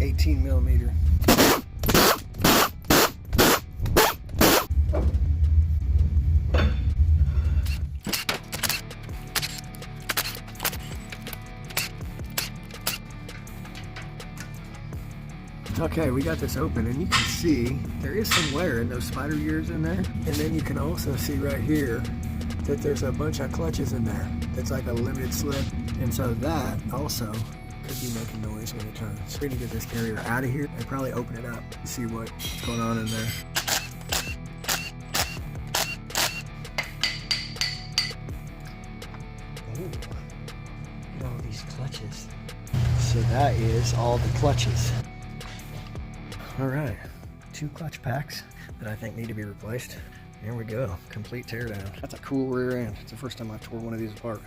18 millimeter. Okay, we got this open and you can see there is some wear in those spider gears in there. And then you can also see right here that there's a bunch of clutches in there. That's like a limited slip. And so that also could be making noise when it turns. We're gonna get this carrier out of here and probably open it up and see what's going on in there. Ooh, look at all these clutches. So that is all the clutches. All right, 2 clutch packs that I think need to be replaced. Here we go, complete teardown. That's a cool rear end. It's the first time I've tore one of these apart.